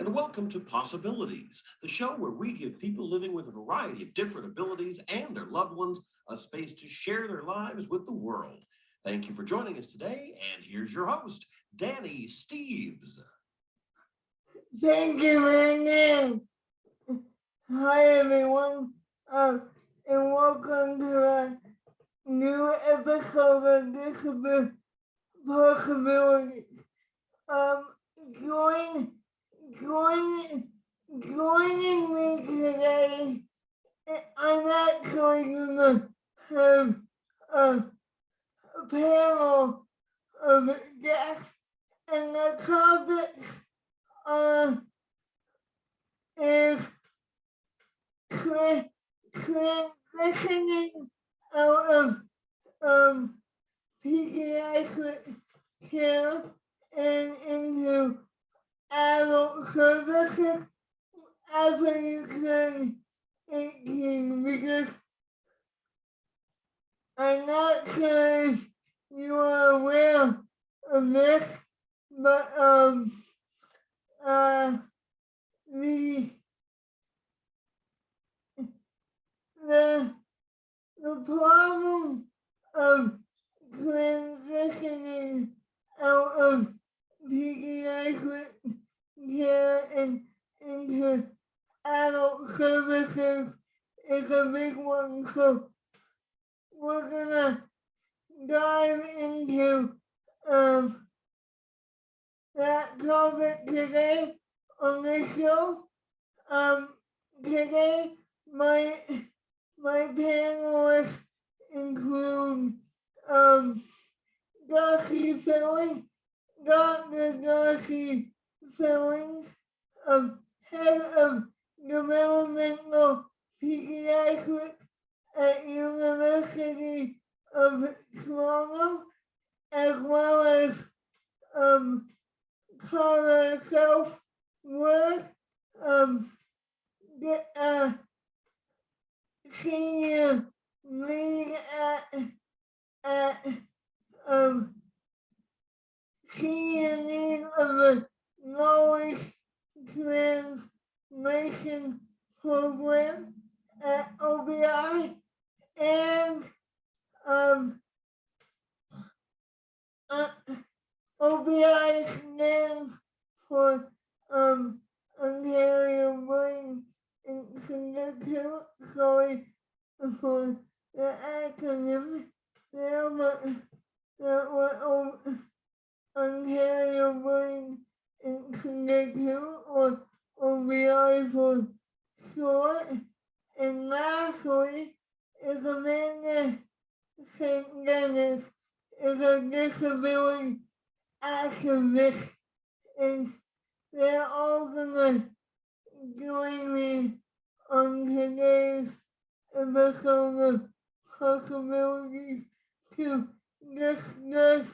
and welcome to Possibilities, the show where we give people living with a variety of different abilities and their loved ones a space to share their lives with the world. Thank you for joining us today, and here's your host, Danny Steeves. Thank you, Andy. Hi, everyone, and welcome to a new episode of This Possibility. Joining me today, I'm actually going to have a panel of guests, and the topic is transitioning out of pediatric care and into adult services after you turn 18, because I'm not sure if you are aware of this, but the problem of transitioning out of pediatric care and into adult services is a big one. So we're gonna dive into that topic today on the show. Today my panelists include Dr. Darcy Fillings, head of developmental pediatrics at University of Toronto, as well as Carter Southworth, senior lead senior lead of the knowledge translation program at OBI, and OBI stands for Ontario Brain Institute. Sorry for the acronym there, but that was Ontario Brain Institute, or OBI for short. And lastly is Amanda St. Dennis, is a disability activist, and they're all gonna join me on today's episode of Possibilities to discuss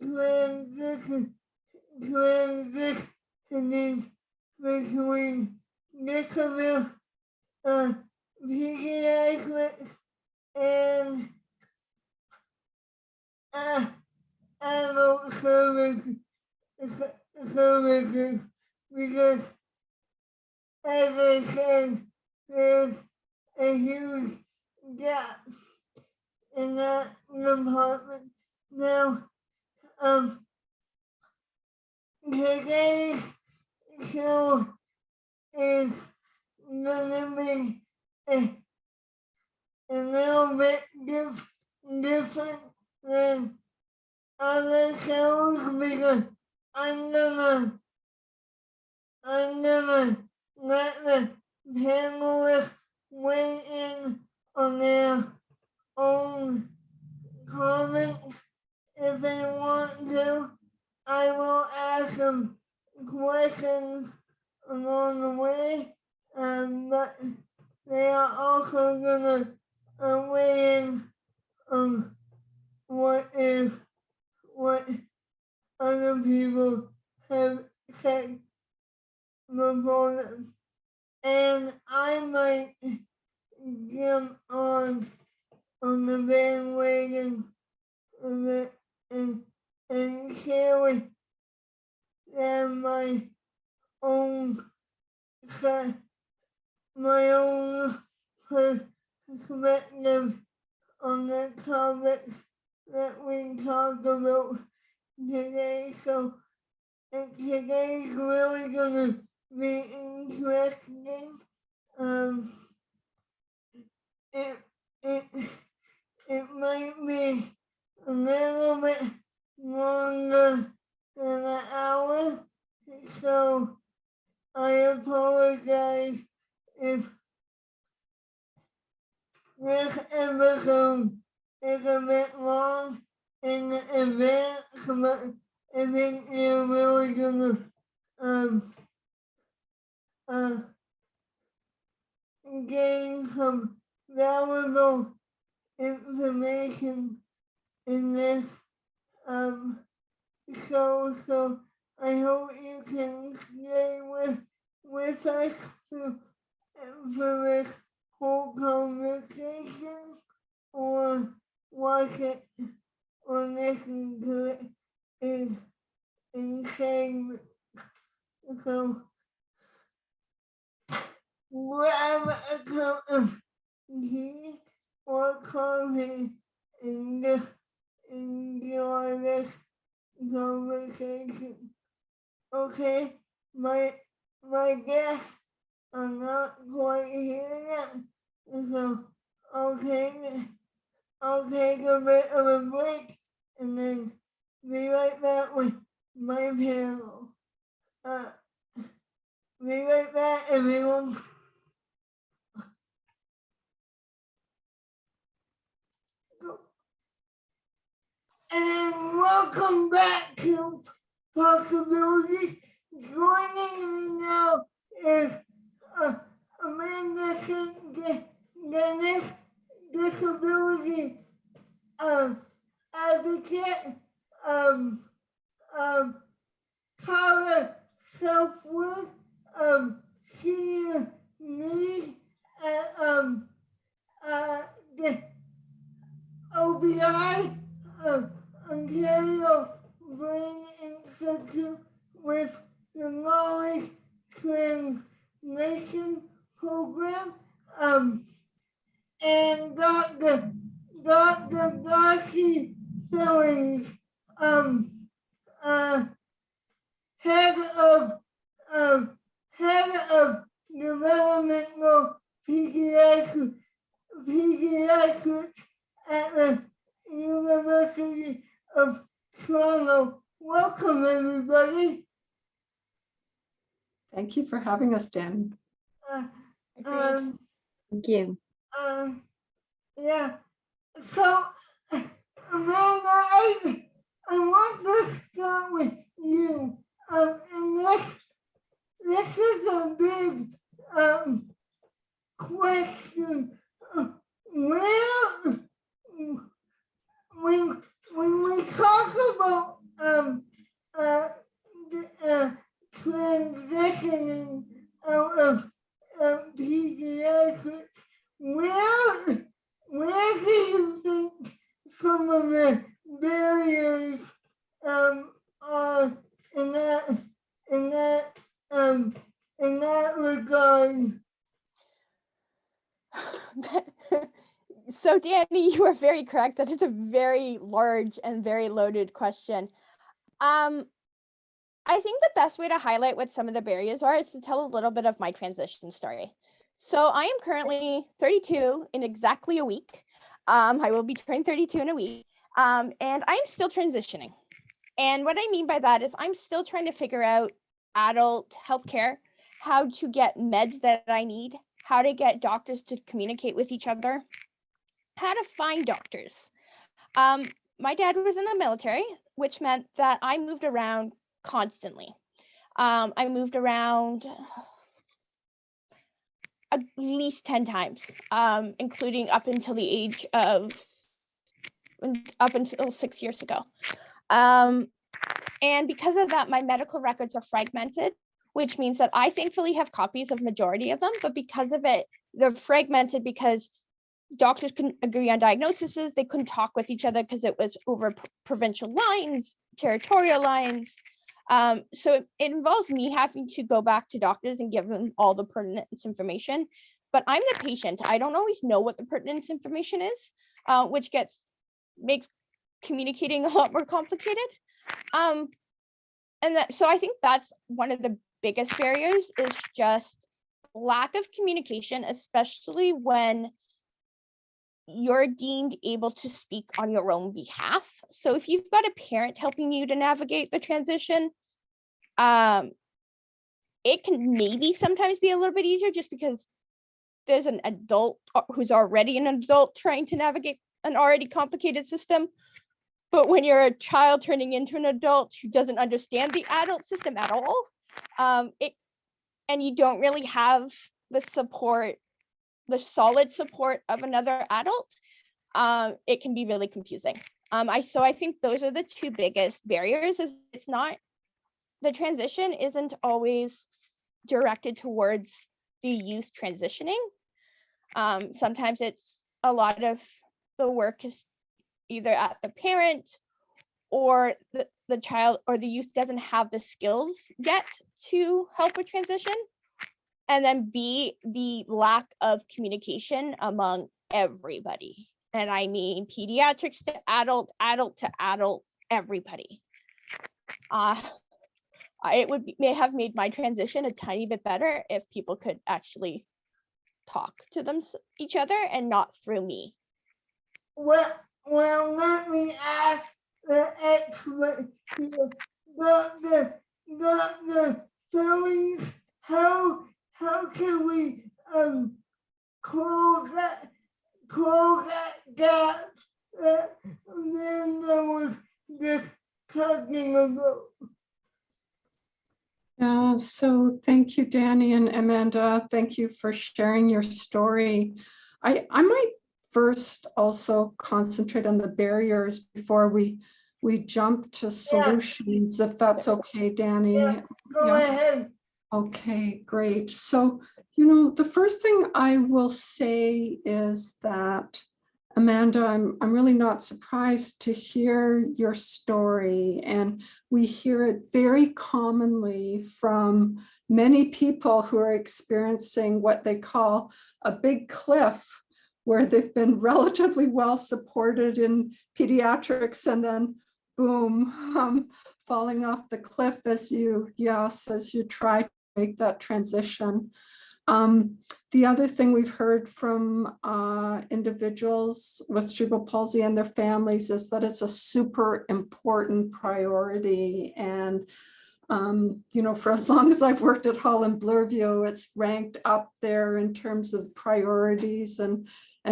transitioning between disability, pediatrics, and adult services, because, as I said, there's a huge gap in that department. Now, today's show is gonna be a little bit different than other shows, because I'm gonna let the panelists weigh in on their own comments if they want to. I will ask them questions along the way, but they are also gonna weigh in on what other people have said before them. And I might jump on the bandwagon of it and share with them my own about today. So today's really gonna be interesting. It it it might be a little bit longer than an hour, so I apologize if this episode is a bit long in advance, but I think you're really gonna um uh gain some valuable information in this show. So I hope you can stay with us for this whole conversation, or watch it or listen to it in segments. So grab a cup of tea or coffee and just enjoy this conversation. Okay, my guests are not quite here yet, so I'll take a bit of a break and then be right back with my panel. Be right back, everyone. And welcome back to Possibilities. Joining me now is Amanda Dennis, disability advocate, Tara Self-Worth, senior need at the OBI, Ontario Brain Institute with the Knowledge Translation Program, and Dr. Darcy Fillings, head of developmental pediatrics at the University of Toronto. Welcome, everybody. Thank you for having us, Dan. Thank you. Yeah. So, Amanda, I want to start with you. And this is a big question. Where, when we talk about transitioning out of pediatrics, where do you think some of the barriers are in that regard? So Danny, you are very correct. That is a very large and very loaded question. I think the best way to highlight what some of the barriers are is to tell a little bit of my transition story. So I am currently 32 in exactly a week. I will be turning 32 in a week. And I'm still transitioning. And what I mean by that is I'm still trying to figure out adult healthcare, how to get meds that I need, how to get doctors to communicate with each other, how to find doctors. My dad was in the military, which meant that I moved around constantly. I moved around at least 10 times, including up until 6 years ago. And because of that, my medical records are fragmented, which means that I thankfully have copies of majority of them, but because of it, they're fragmented because doctors couldn't agree on diagnoses, they couldn't talk with each other because it was over provincial lines, territorial lines. So it involves me having to go back to doctors and give them all the pertinent information, but I'm the patient. I don't always know what the pertinent information is, which makes communicating a lot more complicated. So I think that's one of the biggest barriers, is just lack of communication, especially when you're deemed able to speak on your own behalf. So if you've got a parent helping you to navigate the transition, it can maybe sometimes be a little bit easier just because there's an adult who's already an adult trying to navigate an already complicated system. But when you're a child turning into an adult who doesn't understand the adult system at all, and you don't really have the support, the solid support of another adult, it can be really confusing. So I think those are the two biggest barriers. Is it's not, the transition isn't always directed towards the youth transitioning. Sometimes it's a lot of the work is either at the parent, or the child or the youth doesn't have the skills yet to help with transition. And then B, the lack of communication among everybody. And I mean pediatrics to adult, adult to adult, everybody. It may have made my transition a tiny bit better if people could actually talk to each other and not through me. Well, let me ask the expert here, Dr. Steeves, how can we close that gap that Amanda was just talking about? Yeah, so thank you, Danny and Amanda. Thank you for sharing your story. I might first also concentrate on the barriers before we jump to solutions, if that's okay, Danny. Yeah, go ahead. Okay, great. So, the first thing I will say is that, Amanda, I'm really not surprised to hear your story, and we hear it very commonly from many people who are experiencing what they call a big cliff, where they've been relatively well supported in pediatrics and then boom, falling off the cliff as you try to make that transition. The other thing we've heard from individuals with cerebral palsy and their families is that it's a super important priority. And, for as long as I've worked at Holland Bloorview, it's ranked up there in terms of priorities and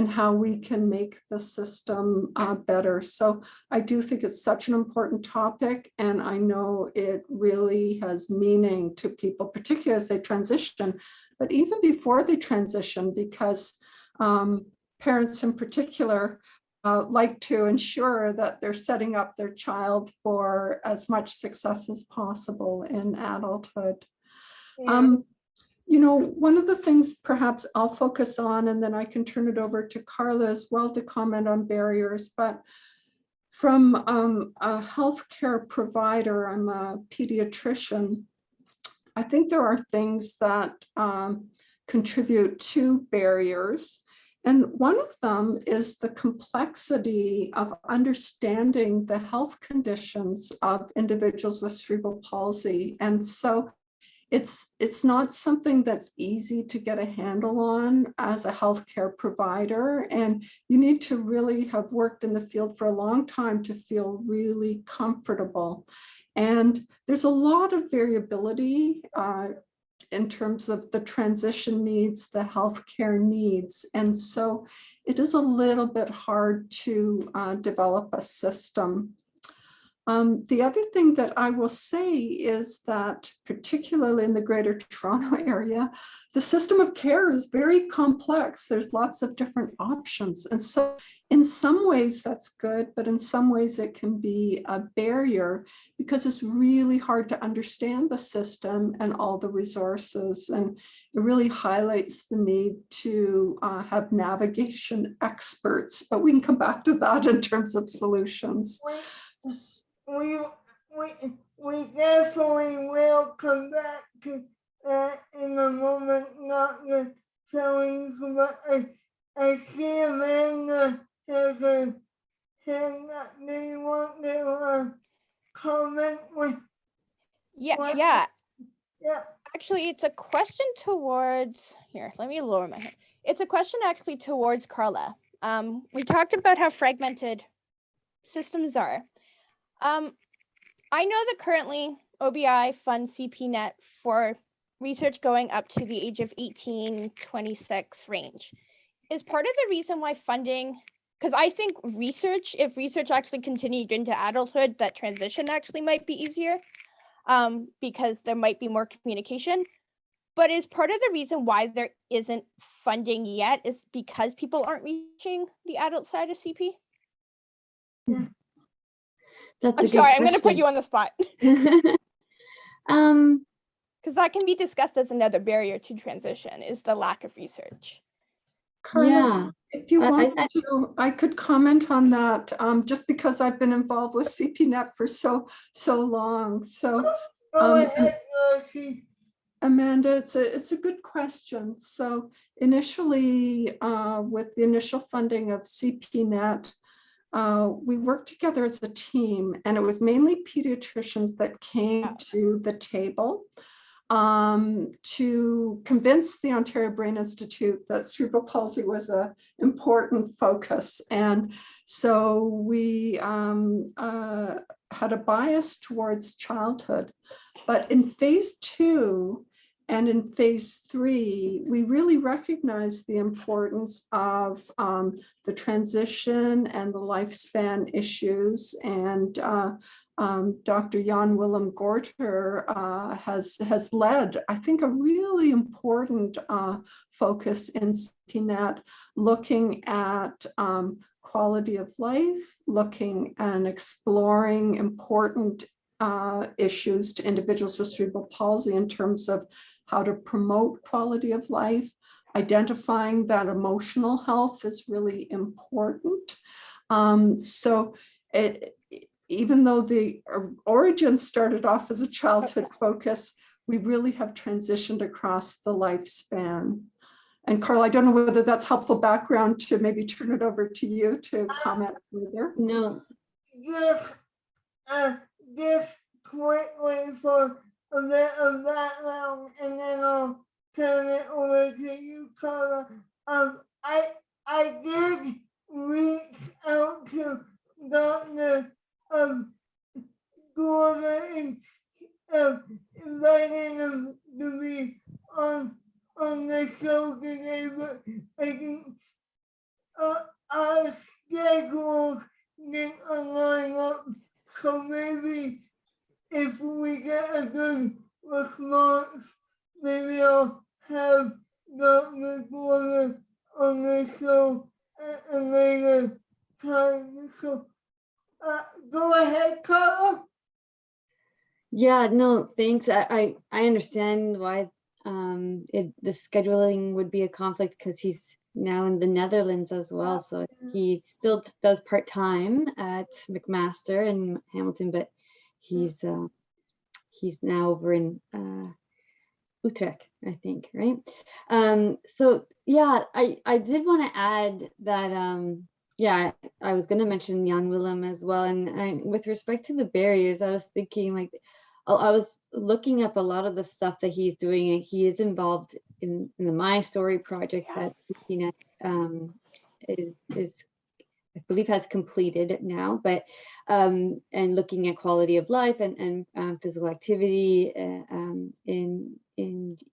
how we can make the system better. So I do think it's such an important topic, and I know it really has meaning to people, particularly as they transition, but even before they transition, because parents in particular like to ensure that they're setting up their child for as much success as possible in adulthood. Yeah. One of the things perhaps I'll focus on, and then I can turn it over to Carla as well to comment on barriers, but from a healthcare provider, I'm a pediatrician, I think there are things that contribute to barriers. And one of them is the complexity of understanding the health conditions of individuals with cerebral palsy. And so it's not something that's easy to get a handle on as a healthcare provider. And you need to really have worked in the field for a long time to feel really comfortable. And there's a lot of variability in terms of the transition needs, the healthcare needs. And so it is a little bit hard to develop a system. The other thing that I will say is that, particularly in the Greater Toronto area, the system of care is very complex. There's lots of different options. And so in some ways that's good, but in some ways it can be a barrier because it's really hard to understand the system and all the resources. And it really highlights the need to have navigation experts, but we can come back to that in terms of solutions. We definitely will come back to that in a moment, not the challenge, but I see Amanda has hand that they want to comment with Yeah, what? yeah. Yeah. Actually, it's a question towards here. Let me lower my hand. It's a question actually towards Carla. We talked about how fragmented systems are. I know that currently OBI funds CPNet for research going up to the age of 18, 26 range. Is part of the reason why funding, because I think if research actually continued into adulthood, that transition actually might be easier, because there might be more communication. But is part of the reason why there isn't funding yet is because people aren't reaching the adult side of CP? That's I'm a good sorry, I'm going to put question. you on the spot. Um, Because that can be discussed as another barrier to transition, is the lack of research. Carla, yeah, if you I- want I- to, I could comment on that, just because I've been involved with CPNet for so long. So, Go ahead, Rosie. Amanda, it's a good question. So initially, with the initial funding of CPNet, we worked together as a team, and it was mainly pediatricians that came to the table to convince the Ontario Brain Institute that cerebral palsy was an important focus. And so we had a bias towards childhood. But in phase 2 and in phase 3, we really recognized the importance of the transition and the lifespan issues. And Dr. Jan Willem Gorter has led, I think, a really important focus in CPNet, looking at quality of life, looking and exploring important issues to individuals with cerebral palsy in terms of how to promote quality of life, identifying that emotional health is really important. So even though the origin started off as a childhood focus, we really have transitioned across the lifespan. And Carl, I don't know whether that's helpful background to maybe turn it over to you to comment further. no, Just quickly for a bit of background, and then I'll turn it over to you, Carla. I did reach out to Dr. Gordon and inviting him to be on the show today, but I think our schedules didn't align up. So maybe if we get a good response, maybe I'll have Dr. Gordon on the show at a later time. So go ahead, Carla. yeah, no, thanks. I understand why the scheduling would be a conflict, because he's now in the Netherlands as well. So he still does part-time at McMaster in Hamilton, but he's now over in Utrecht, I think, right? So yeah, I did want to add that yeah, I was going to mention Jan Willem as well, and with respect to the barriers, I was thinking, like, I was looking up a lot of the stuff that he's doing, and he is involved in the My Story project that CPNet is I believe has completed now, but and looking at quality of life and physical activity in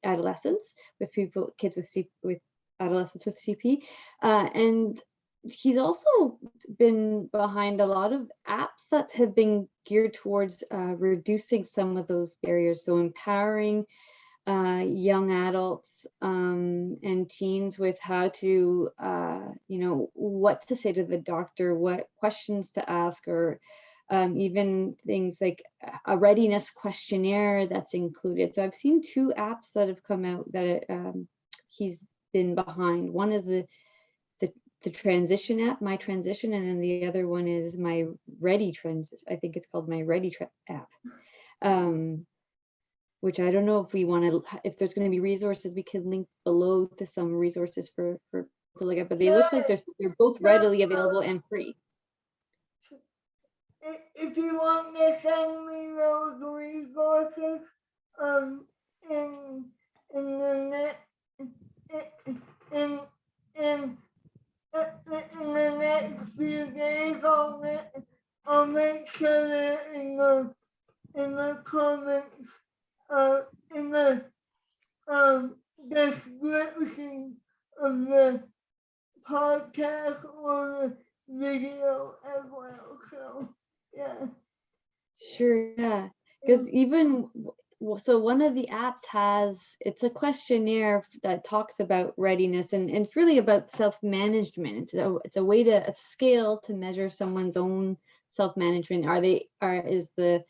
adolescents with kids with adolescents with CP, and he's also been behind a lot of apps that have been geared towards reducing some of those barriers, so empowering young adults and teens with how to, what to say to the doctor, what questions to ask, or even things like a readiness questionnaire that's included. So I've seen 2 apps that have come out that he's been behind. One is the Transition app, My Transition, and then the other one is My Ready Transition. I think it's called My Ready app. Which I don't know if we want to, if there's going to be resources, we can link below to some resources for to look at, but they look like they're both readily available and free. if you want to send me those resources, in the in in in the next few days, I'll make sure that in the comments, in the description of the podcast or the video as well. So yeah. Sure, yeah. Because even so, one of the apps it's a questionnaire that talks about readiness, and it's really about self-management. It's a way a scale to measure someone's own self-management. Is the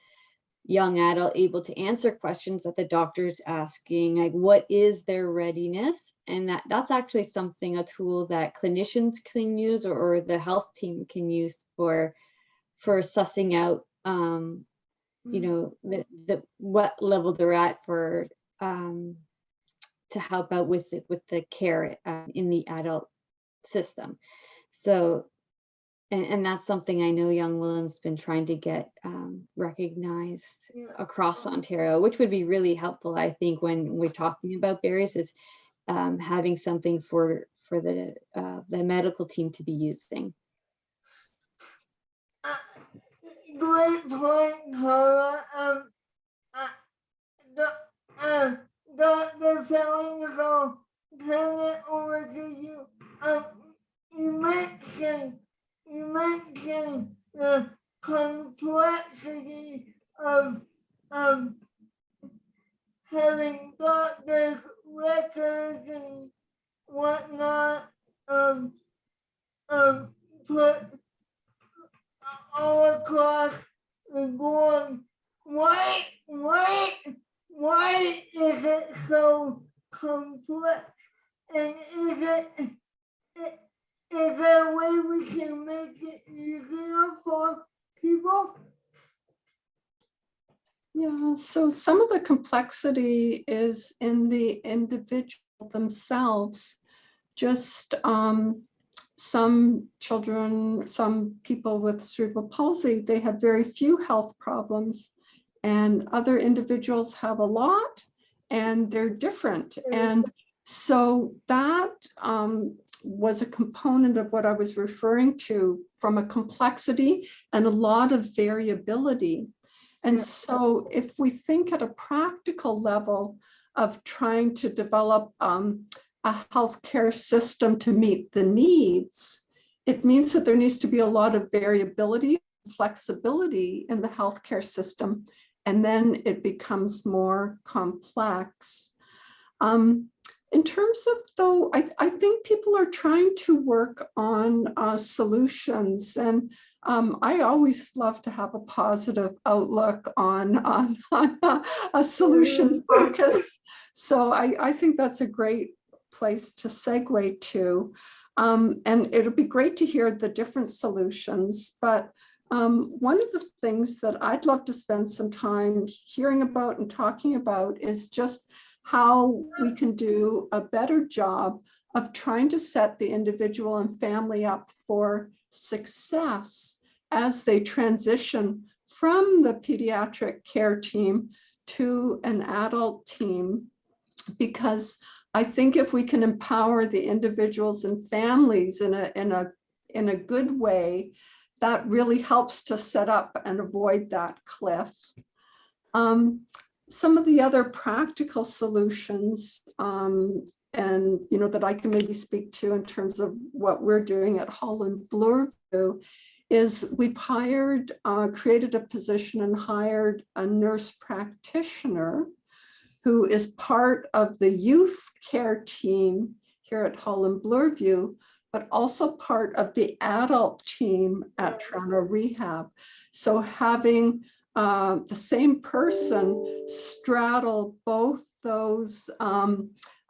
young adult able to answer questions that the doctor's asking, like what is their readiness? And that's actually a tool that clinicians can use, or the health team can use for sussing out the what level they're at for to help out with the care in the adult system. So and that's something I know Young William's been trying to get recognized across Ontario, which would be really helpful, I think, when we're talking about barriers, is having something for the medical team to be using. Great point, Carla. Dr. Kelly, so turn it over to you. You mentioned the complexity of having doctors' records and whatnot put all across the board. Why is it so complex? And is there a way we can make it easier for people? Yeah, so some of the complexity is in the individual themselves. Just some children, some people with cerebral palsy, they have very few health problems, and other individuals have a lot, and they're different. And so that was a component of what I was referring to, from a complexity and a lot of variability. And so if we think at a practical level of trying to develop a healthcare system to meet the needs, it means that there needs to be a lot of variability, flexibility in the healthcare system, and then it becomes more complex. In terms of, though, I think people are trying to work on solutions, and I always love to have a positive outlook on a solution focus. So I think that's a great place to segue to. And it'll be great to hear the different solutions, but one of the things that I'd love to spend some time hearing about and talking about is just how we can do a better job of trying to set the individual and family up for success as they transition from the pediatric care team to an adult team. Because I think if we can empower the individuals and families in a good way, that really helps to set up and avoid that cliff. Some of the other practical solutions, and that I can maybe speak to in terms of what we're doing at Holland Bloorview, is we've created a position and hired a nurse practitioner who is part of the youth care team here at Holland Bloorview, but also part of the adult team at Toronto Rehab. So having the same person straddle both those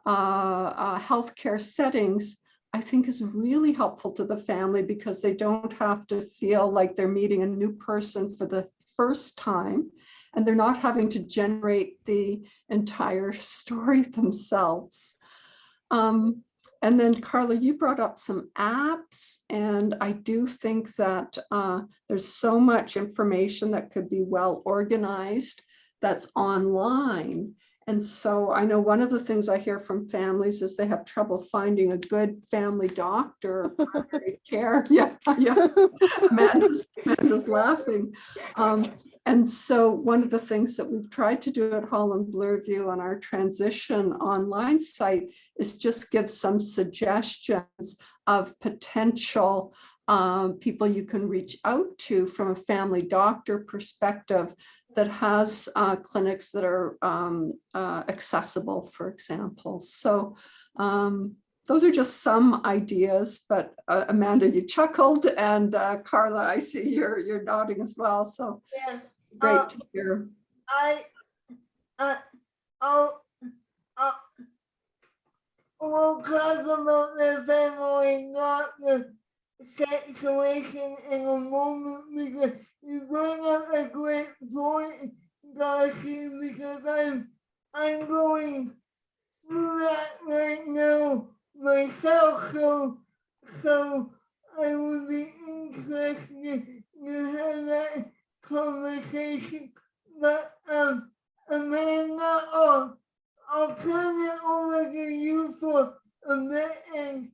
healthcare settings, I think is really helpful to the family, because they don't have to feel like they're meeting a new person for the first time, and they're not having to generate the entire story themselves. And then Carla, you brought up some apps, and I do think that there's so much information that could be well organized that's online. And so I know one of the things I hear from families is they have trouble finding a good family doctor or primary care. Yeah, yeah. Amanda's laughing. And so one of the things that we've tried to do at Holland Bloorview on our transition online site is just give some suggestions of potential people you can reach out to from a family doctor perspective that has clinics that are accessible, for example. So those are just some ideas, but Amanda, you chuckled, and Carla, I see you're nodding as well. So Yeah. great to hear. I'll we'll talk about the family doctor situation in a moment, because you bring up a great point, Darcy, because I'm going through that right now myself, so I would be interested to have that conversation. But Amanda, I'll turn it over to you for a bit, and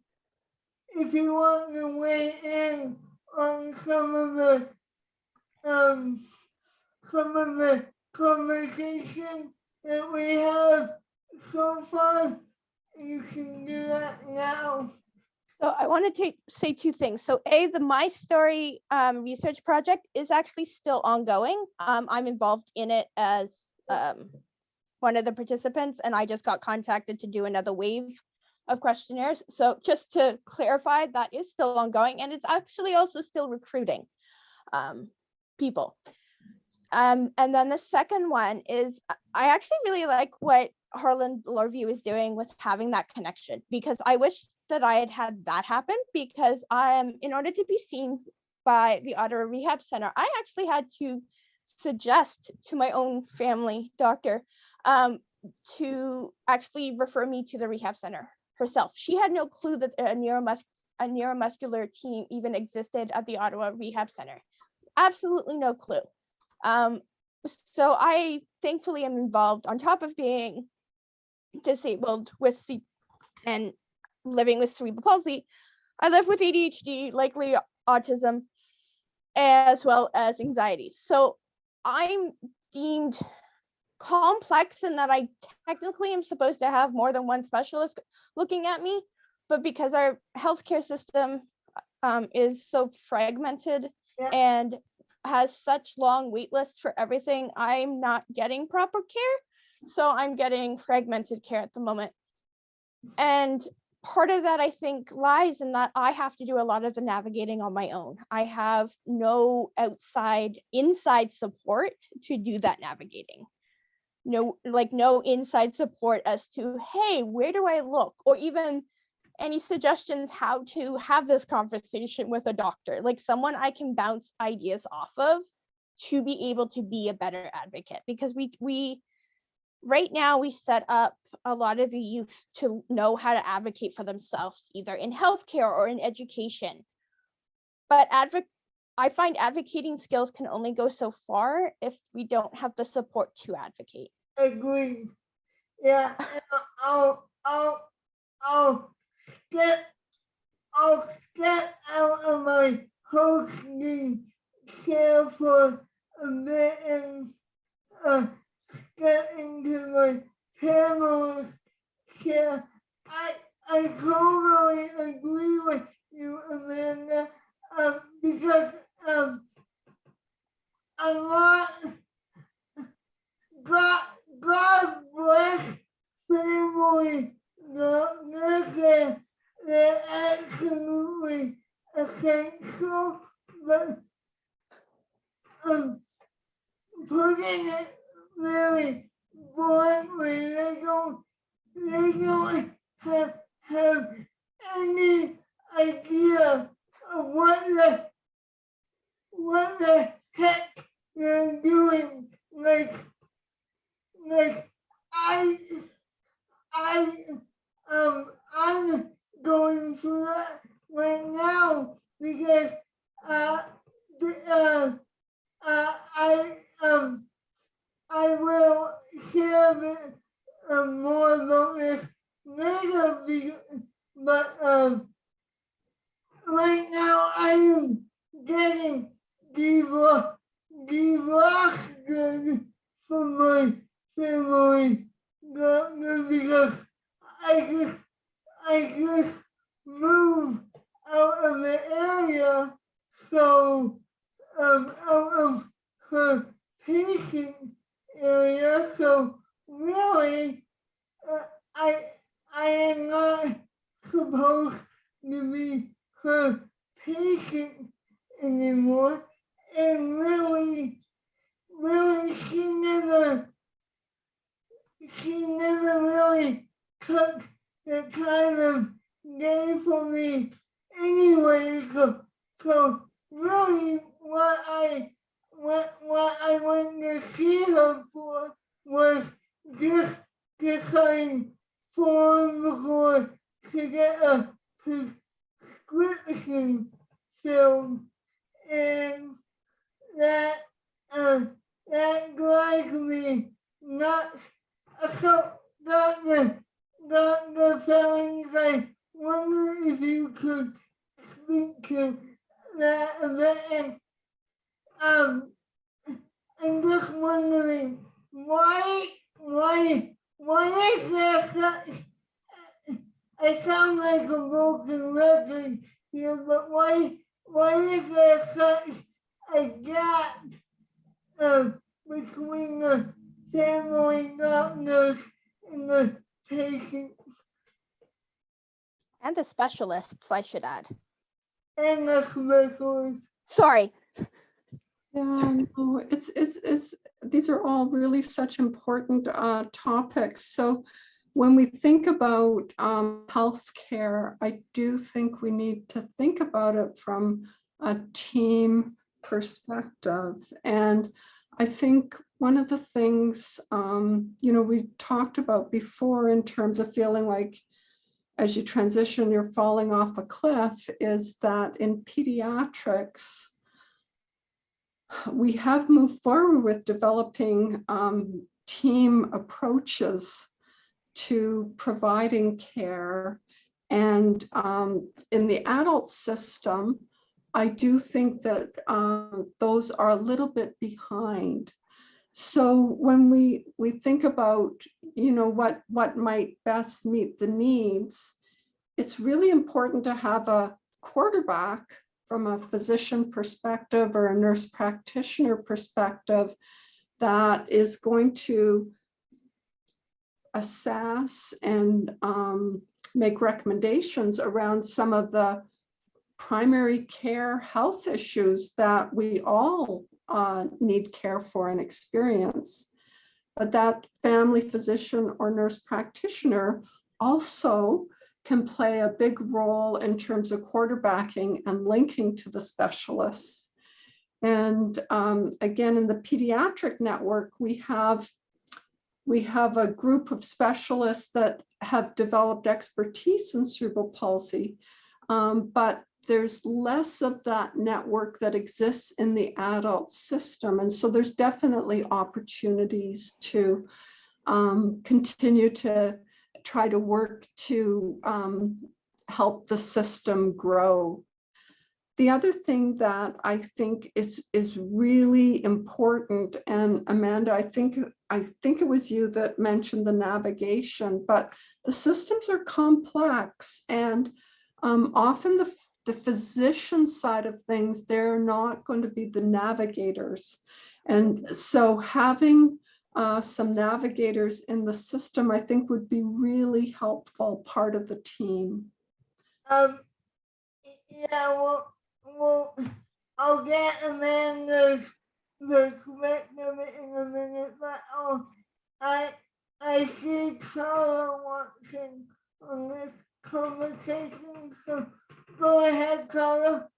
if you want to weigh in on some of the conversation that we have so far, you can do that now. So I want to say two things. So the My Story research project is actually still ongoing. I'm involved in it as one of the participants, and I just got contacted to do another wave of questionnaires. So just to clarify, that is still ongoing, and it's actually also still recruiting people. And then the second one is, I actually really like what Holland Bloorview is doing with having that connection, because I wish that I had that happen, because in order to be seen by the Ottawa Rehab Center, I actually had to suggest to my own family doctor to actually refer me to the rehab center herself. She had no clue that a neuromuscular team even existed at the Ottawa Rehab Center. Absolutely no clue. So I thankfully am involved, on top of being disabled with and living with cerebral palsy. I live with ADHD, likely autism, as well as anxiety. So I'm deemed complex in that I technically am supposed to have more than one specialist looking at me, but because our healthcare system is so fragmented and has such long wait lists for everything, I'm not getting proper care. So I'm getting fragmented care at the moment. And part of that, I think, lies in that I have to do a lot of the navigating on my own. I have no inside support to do that navigating. No inside support as to, hey, where do I look? Or even any suggestions how to have this conversation with a doctor, like someone I can bounce ideas off of to be able to be a better advocate. Because we right now we set up a lot of the youth to know how to advocate for themselves, either in healthcare or in education. But I find advocating skills can only go so far if we don't have the support to advocate. Agreed. Yeah, I'll step out of my hosting chair for a bit and get into my panel chair. I totally agree with you, Amanda, because a lot, God bless family doctors, they're absolutely essential, but putting it really bluntly, they don't have any idea of what the heck they're doing. Like I'm bit more about this later, but right now I am getting devastated from my family doctor because I just moved out of the area, so out of her patient area. So really, I am not supposed to be her patient anymore, and really, she never really took the kind of day for me anyway. So really, what I went to see her for was just to sign form for to get a prescription filled, and that that drives me nuts. So Dr. Fellings, I wonder if you could speak to that event. I'm just wondering why is there such, I sound like a broken record here, but why is there such a gap between the family doctors and the patient And the specialists, I should add. and the specialist? Sorry. Yeah, no, it's these are all really such important topics. So when we think about healthcare, I do think we need to think about it from a team perspective. And I think one of the things, we talked about before in terms of feeling like as you transition, you're falling off a cliff, is that in pediatrics, we have moved forward with developing team approaches to providing care. And in the adult system, I do think that those are a little bit behind. So when we think about, what might best meet the needs, it's really important to have a quarterback from a physician perspective or a nurse practitioner perspective that is going to assess and make recommendations around some of the primary care health issues that we all need care for and experience. But that family physician or nurse practitioner also can play a big role in terms of quarterbacking and linking to the specialists. And again, in the pediatric network, we have a group of specialists that have developed expertise in cerebral palsy, but there's less of that network that exists in the adult system. And so there's definitely opportunities to continue to try to work to help the system grow. The other thing that I think is really important, and Amanda, I think it was you that mentioned the navigation, but the systems are complex, and often the physician side of things, they're not going to be the navigators. And so having some navigators in the system, I think would be really helpful part of the team. Yeah, well, I'll get Amanda's perspective in a minute, but I see Carla watching on this conversation, so go ahead, Carla.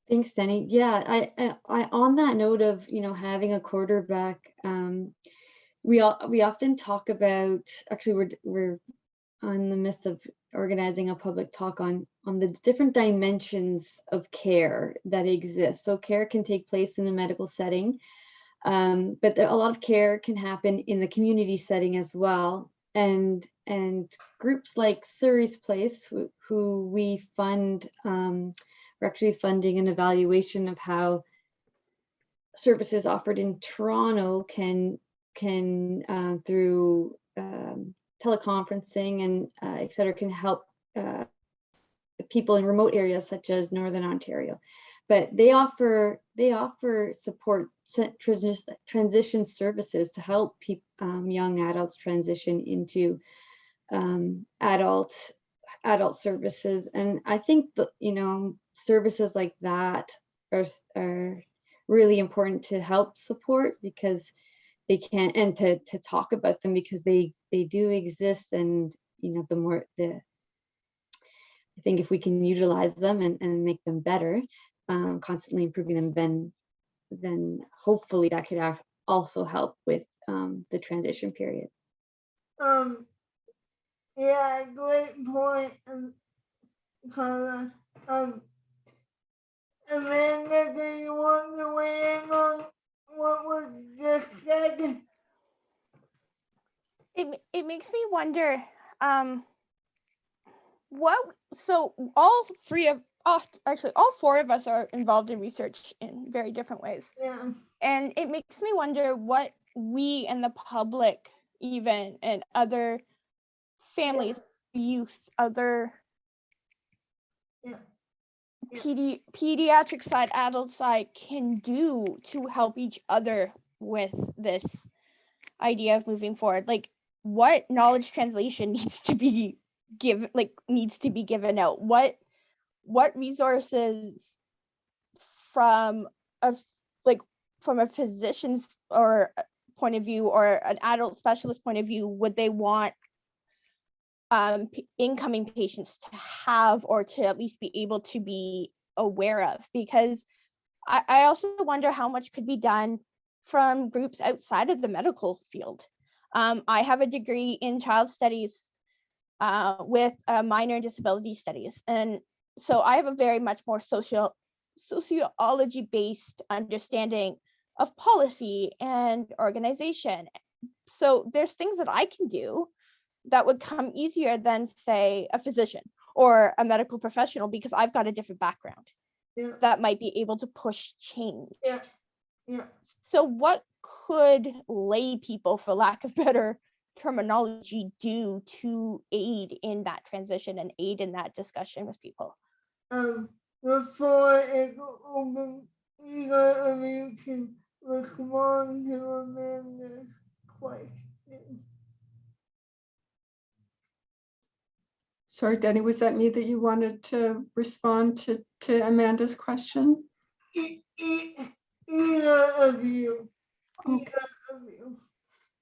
Thanks, Denny. Yeah, I on that note of having a quarterback, we often talk about, actually we're in the midst of organizing a public talk on the different dimensions of care that exist. So care can take place in the medical setting, But a lot of care can happen in the community setting as well. And groups like Surrey's Place, who we fund, we're actually funding an evaluation of how services offered in Toronto can through teleconferencing and et cetera, can help people in remote areas such as Northern Ontario. But they offer support transition services to help young adults transition into adult services. And I think that, you know, services like that are really important to help support, because they can, and to talk about them, because they do exist. And, you know, I think if we can utilize them and make them better, constantly improving them, then hopefully that could also help with the transition period. Yeah, great point, Carla. Amanda, do you want to weigh in on what was just said? It makes me wonder, so all four of us are involved in research in very different ways. Yeah. And it makes me wonder what we and the public, even, and other families, youth, other pediatric side, adult side, can do to help each other with this idea of moving forward. Like, what knowledge translation needs to be given out? What resources from a physician's or point of view, or an adult specialist point of view, would they want incoming patients to have, or to at least be able to be aware of? Because I also wonder how much could be done from groups outside of the medical field. I have a degree in child studies with a minor in disability studies, and so I have a very much more sociology based understanding of policy and organization. So there's things that I can do that would come easier than, say, a physician or a medical professional, because I've got a different background that might be able to push change. So what could lay people, for lack of better terminology, do to aid in that transition and aid in that discussion with people? Before it's open, either of you can respond to Amanda's question. Sorry, Denny, was that me that you wanted to respond to Amanda's question? Either of you. Okay.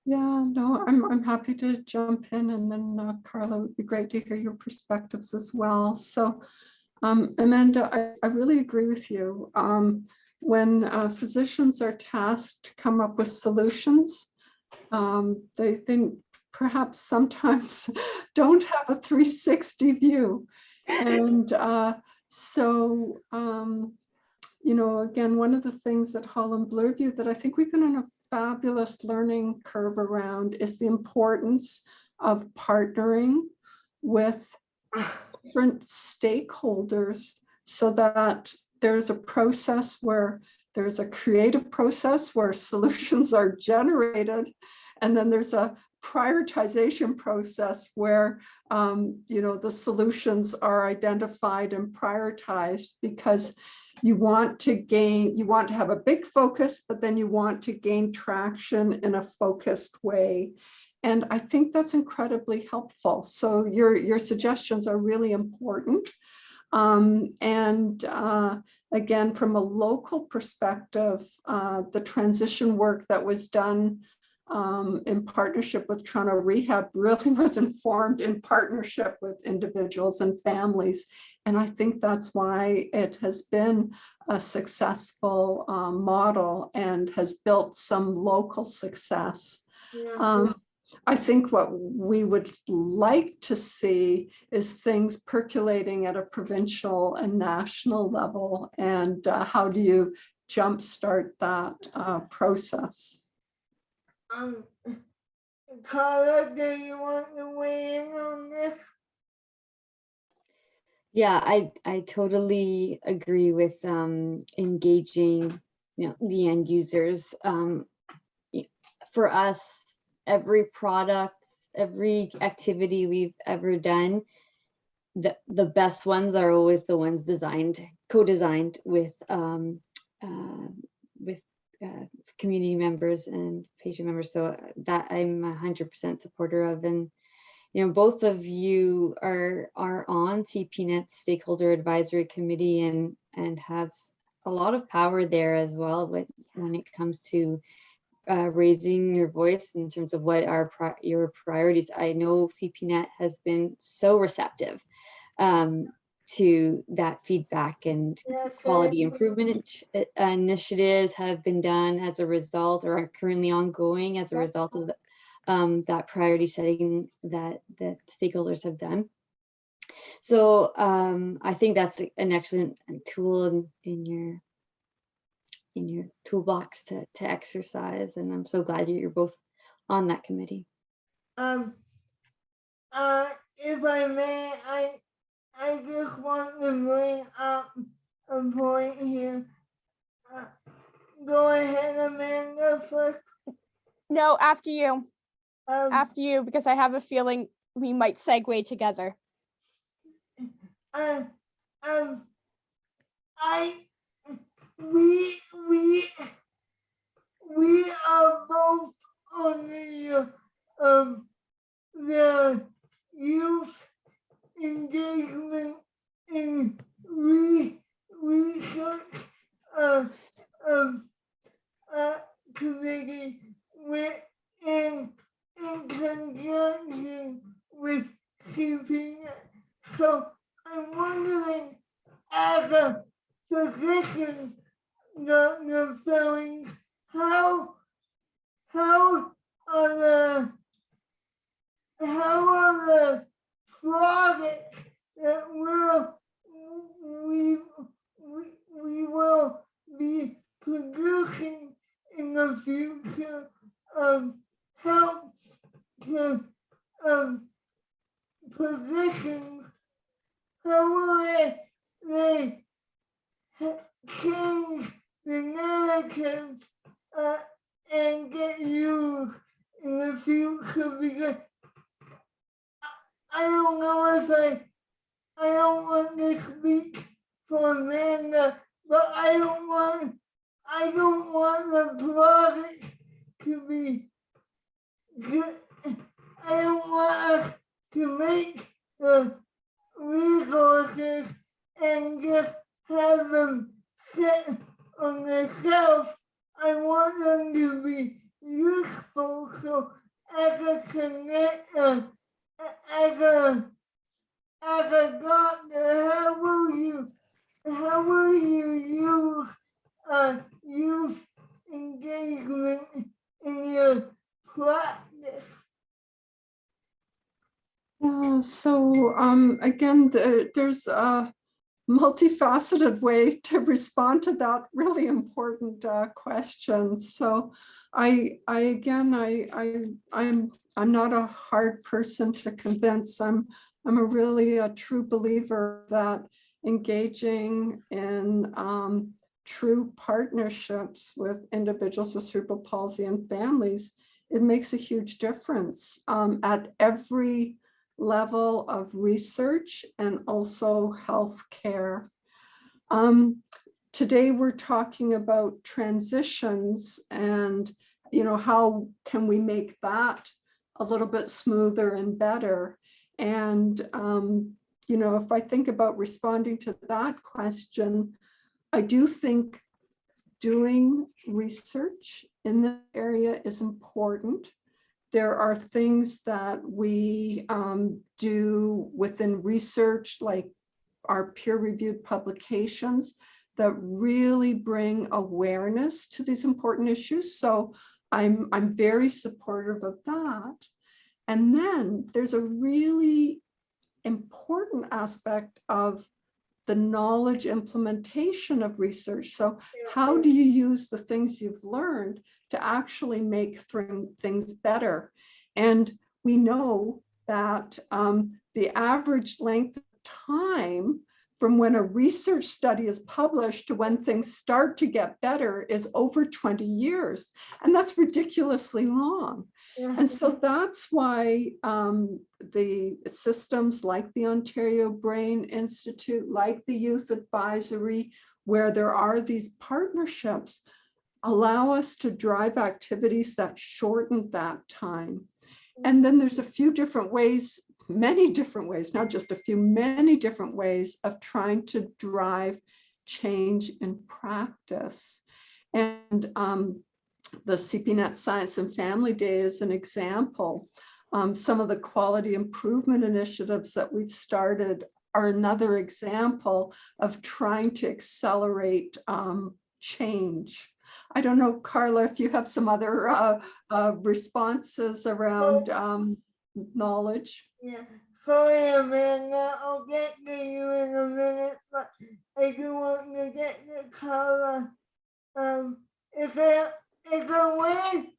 Yeah, no, I'm happy to jump in, and then Carla, it would be great to hear your perspectives as well. So Amanda, I really agree with you. When physicians are tasked to come up with solutions, they think perhaps sometimes don't have a 360 view. And so, you know, again, one of the things that Holland Bloorview that I think we've been on a fabulous learning curve around is the importance of partnering with different stakeholders, so that there's a process where there's a creative process where solutions are generated, and then there's a prioritization process where you know, the solutions are identified and prioritized, because you want to have a big focus, but then you want to gain traction in a focused way. And I think that's incredibly helpful. So your suggestions are really important. Again, from a local perspective, the transition work that was done in partnership with Toronto Rehab really was informed in partnership with individuals and families. And I think that's why it has been a successful model and has built some local success. I think what we would like to see is things percolating at a provincial and national level. And how do you jumpstart that process. Carla, do you want to weigh in on this? Yeah, I totally agree with engaging, the end users. For us, every product, every activity we've ever done, the best ones are always the ones co-designed with community members and patient members. So that I'm 100% supporter of. And both of you are on CPNet's stakeholder advisory committee and have a lot of power there as well when it comes to raising your voice in terms of what are your priorities. I know CPNet has been so receptive to that feedback, and quality improvement initiatives have been done as a result, or are currently ongoing as a result of that priority setting that stakeholders have done. So I think that's an excellent tool in your toolbox to exercise, and I'm so glad you're both on that committee. If I may, I just want to bring up a point here. Go ahead, Amanda, first. No, after you. After you, because I have a feeling we might segue together. We are both on the youth engagement in research committee in conjunction with CPNet. So I'm wondering, as a physician, Dr. Fillings, how are the projects that we will be producing in the future help to physicians? How will they change the narrative and get used in the future? Because I don't know if I don't want to speak for Amanda, but I don't want the project to be good. I don't want us to make the resources and just have them sit on the shelf. I want them to be useful. So as a connector, as a doctor, how will you use youth engagement in your practice? Yeah, so again, there's a multifaceted way to respond to that really important question. So I'm not a hard person to convince. I'm a true believer that engaging in true partnerships with individuals with cerebral palsy and families, it makes a huge difference at every level of research and also healthcare. Today we're talking about transitions and how can we make that a little bit smoother and better. And if I think about responding to that question, I do think doing research in this area is important. There are things that we do within research, like our peer-reviewed publications, that really bring awareness to these important issues. So I'm very supportive of that. And then there's a really important aspect of the knowledge implementation of research. So how do you use the things you've learned to actually make things better? And we know that the average length of time from when a research study is published to when things start to get better is over 20 years. And that's ridiculously long. And so that's why the systems like the Ontario Brain Institute, like the Youth Advisory, where there are these partnerships, allow us to drive activities that shorten that time. And then there's a few different ways, many different ways, not just a few, many different ways of trying to drive change in practice. And the CPNet Science and Family Day is an example. Some of the quality improvement initiatives that we've started are another example of trying to accelerate change. I don't know, Carla, if you have some other responses around knowledge. Yeah, sorry, Amanda, I'll get to you in a minute, but I do want to get to Carla. Is there a way,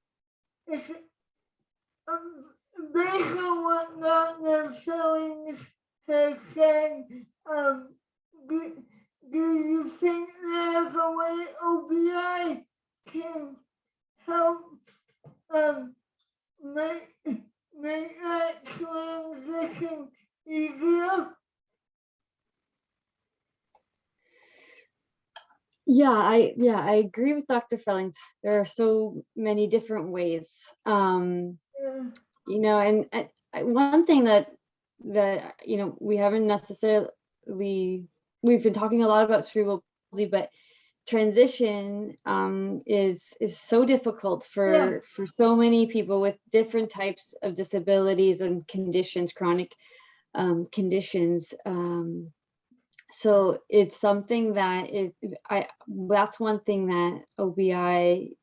based on what Dr. Fillings has said, do you think there's a way OBI can help make that transition easier? Yeah, I agree with Dr. Fellings. There are so many different ways. You know, and one thing that you know, we haven't necessarily, we've been talking a lot about cerebral palsy, but transition is so difficult for so many people with different types of disabilities and conditions, chronic conditions. So it's something that that's one thing that OBI,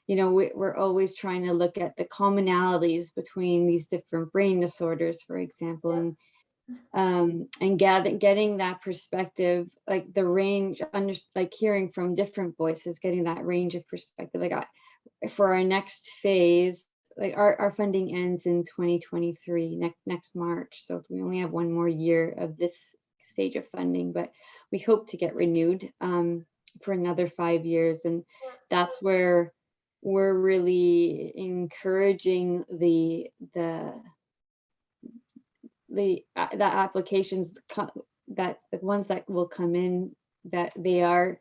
you know, we're always trying to look at the commonalities between these different brain disorders, for example, and getting that perspective, like the range, like hearing from different voices, getting that range of perspective. Like for our next phase, like our funding ends in 2023, next March. So we only have one more year of this stage of funding, but we hope to get renewed for another 5 years. And that's where we're really encouraging the applications, that the ones that will come in, that they are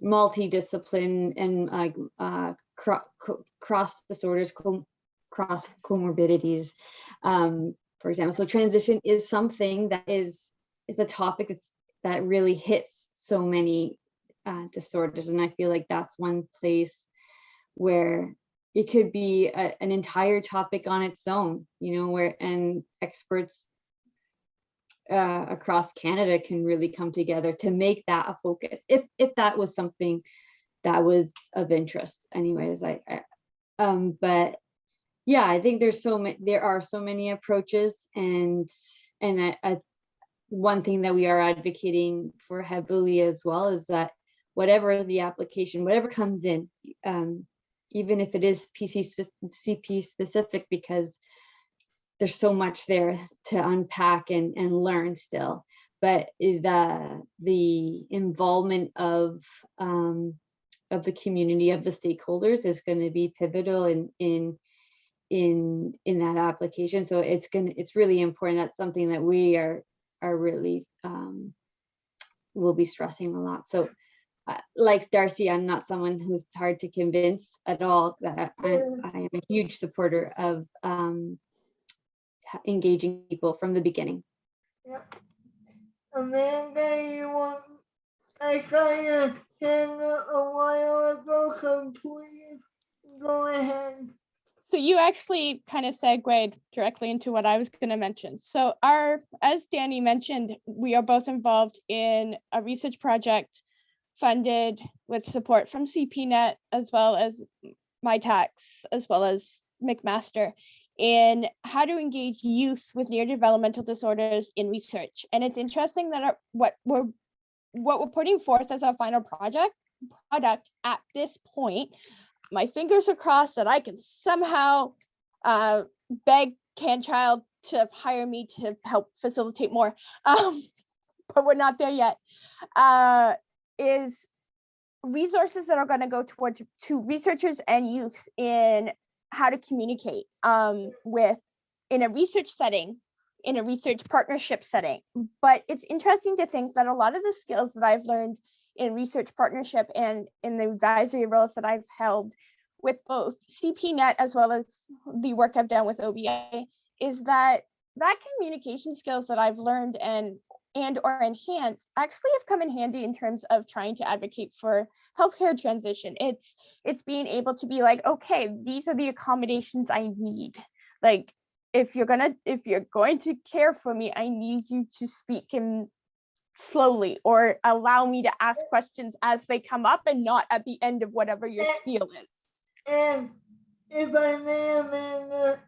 multidiscipline and cross disorders, cross comorbidities, for example. So transition is something that it's a topic that really hits so many disorders, and I feel like that's one place where it could be an entire topic on its own, you know, and experts across Canada can really come together to make that a focus, if that was something that was of interest. Anyways, but yeah, I think there are so many approaches, and one thing that we are advocating for heavily as well is that whatever the application, whatever comes in, even if it is CP specific, because there's so much there to unpack and learn still, but the involvement of the community, of the stakeholders, is going to be pivotal in that application. So it's really important. That's something that we are really will be stressing a lot. So like Darcy, I'm not someone who's hard to convince at all. That I am a huge supporter of engaging people from the beginning. Yep. Amanda, I saw your hand a while ago, so please go ahead. So you actually kind of segued directly into what I was going to mention. So as Danny mentioned, we are both involved in a research project funded with support from CPNet, as well as MyTax, as well as McMaster. in how to engage youth with neurodevelopmental disorders in research. And it's interesting that what we're putting forth as our final product at this point, my fingers are crossed that I can somehow beg CanChild to hire me to help facilitate more, but we're not there yet, is resources that are going to go towards to researchers and youth in how to communicate in a research setting, in a research partnership setting. But it's interesting to think that a lot of the skills that I've learned in research partnership and in the advisory roles that I've held with both CPNet as well as the work I've done with OBA is that communication skills that I've learned and or enhanced actually have come in handy in terms of trying to advocate for healthcare transition. It's being able to be like, okay, these are the accommodations I need. Like, if you're going to care for me, I need you to speak in slowly or allow me to ask questions as they come up and not at the end of whatever your spiel is. And if I may, Amanda,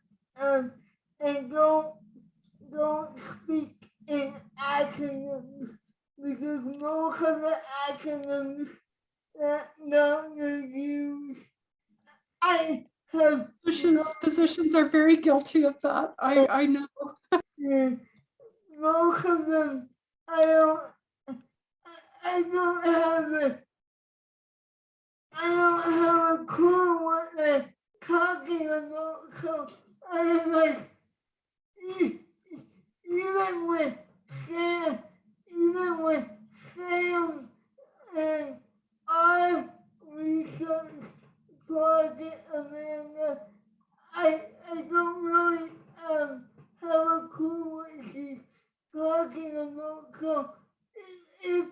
and don't speak in acronyms, because most of the acronyms that doctors use, I have Physicians are very guilty of that. I know. yeah, most of them I don't have a clue what they're talking about, so I'm like, even with Sam and our research project, Amanda, I don't really have a clue what she's talking about. So if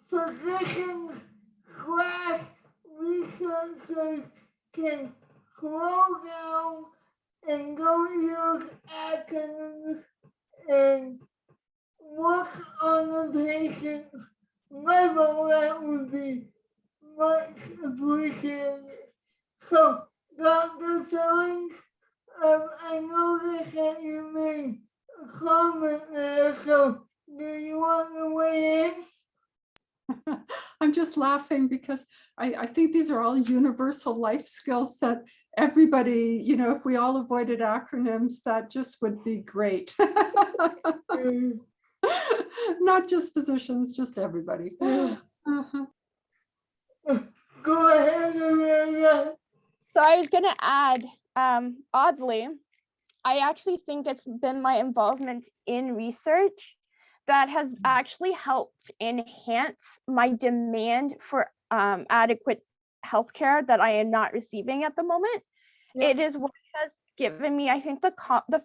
physicians / researchers can slow down and don't use acronyms and work on the patient's level, that would be much appreciated. So, Dr. Sellings, I noticed that you made a comment there, so do you want to weigh in? I'm just laughing because I think these are all universal life skills that everybody, if we all avoided acronyms, that just would be great. Not just physicians, just everybody. Uh-huh. Go ahead, Amanda. So I was going to add, oddly, I actually think it's been my involvement in research that has actually helped enhance my demand for adequate healthcare that I am not receiving at the moment. Yeah. It is what has given me, I think, the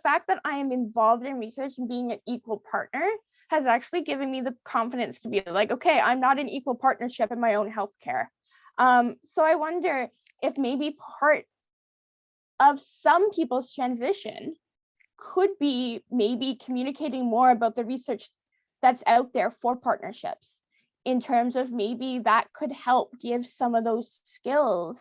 fact that I am involved in research and being an equal partner has actually given me the confidence to be like, okay, I'm not an equal partnership in my own healthcare. So I wonder if maybe part of some people's transition could be maybe communicating more about the research that's out there for partnerships, in terms of maybe that could help give some of those skills,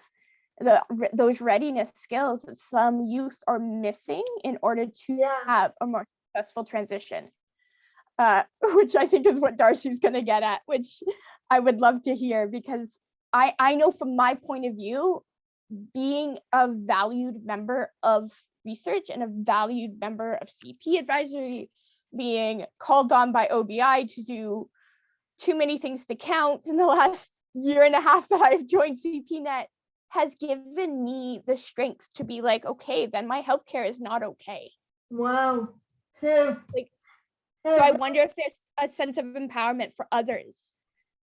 those readiness skills that some youth are missing in order to have a more successful transition, which I think is what Darcy's going to get at, which I would love to hear, because I know from my point of view, being a valued member of research and a valued member of CP advisory, being called on by OBI to do too many things to count in the last year and a half that I've joined CPNet, has given me the strength to be like, okay, then my healthcare is not okay. Wow. So I wonder if there's a sense of empowerment for others.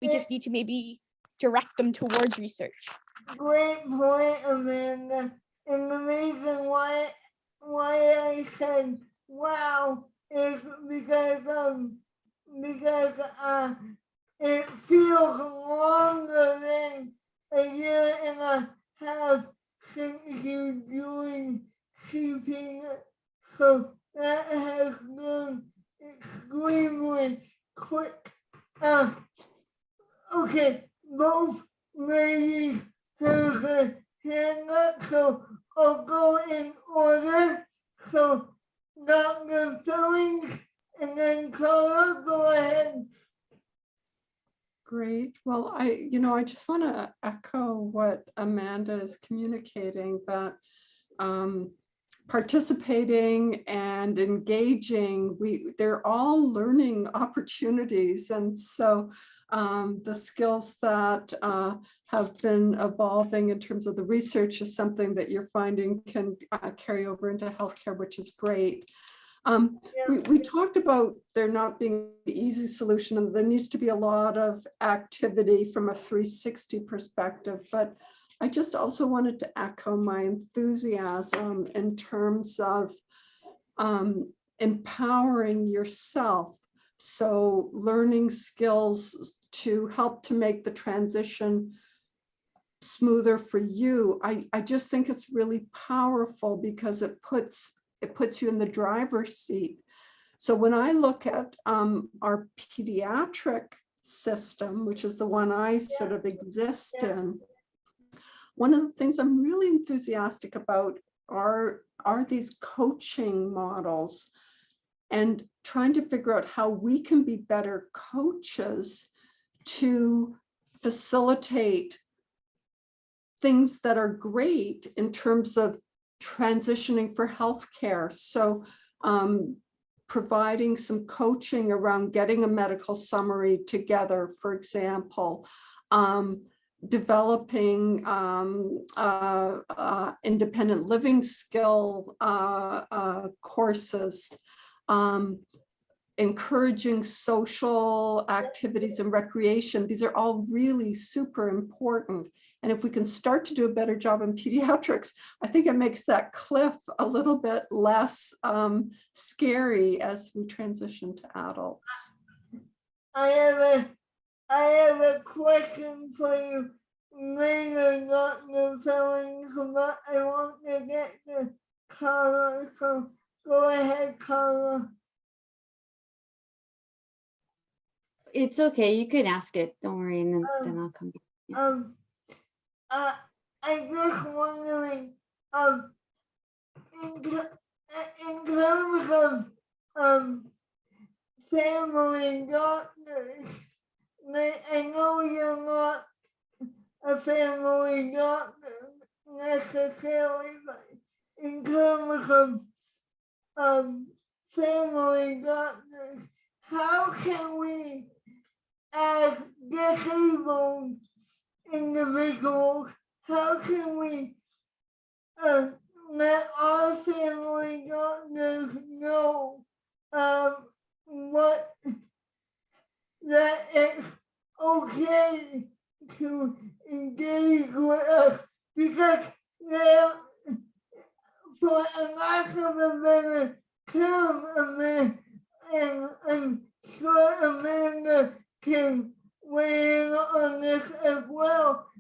We just need to maybe direct them towards research. Great point, Amanda. And the reason why I said wow is because it feels longer than a year and a half since you joined CP. So that has been extremely quick. Okay, both ladies have a hand up, so I just want to echo what Amanda is communicating, that participating and engaging, they're all learning opportunities. And so the skills that have been evolving in terms of the research is something that you're finding can carry over into healthcare, which is great. We talked about there not being the easy solution, and there needs to be a lot of activity from a 360 perspective, but I just also wanted to echo my enthusiasm in terms of empowering yourself. So learning skills to help to make the transition smoother for you. I just think it's really powerful because it puts you in the driver's seat. So when I look at our pediatric system, which is the one I sort of exist in, one of the things I'm really enthusiastic about are these coaching models, and trying to figure out how we can be better coaches to facilitate things that are great in terms of transitioning for healthcare. So providing some coaching around getting a medical summary together, for example, developing independent living skill courses, encouraging social activities and recreation. These are all really super important. And if we can start to do a better job in pediatrics, I think it makes that cliff a little bit less scary as we transition to adults. I have a question for you later, Dr. Fillings, but I want to get to Carla, so go ahead, Carla. It's okay. You can ask it. Don't worry, and then I'll come back. I just wondering, in terms of family doctors, I know you're not a family doctor necessarily, but in terms of family doctors, how can we, as disabled individuals, how can we let our family doctors know what that it's okay to engage with us, because there, for a lack of a better term, and sure Amanda can weigh in on this as well.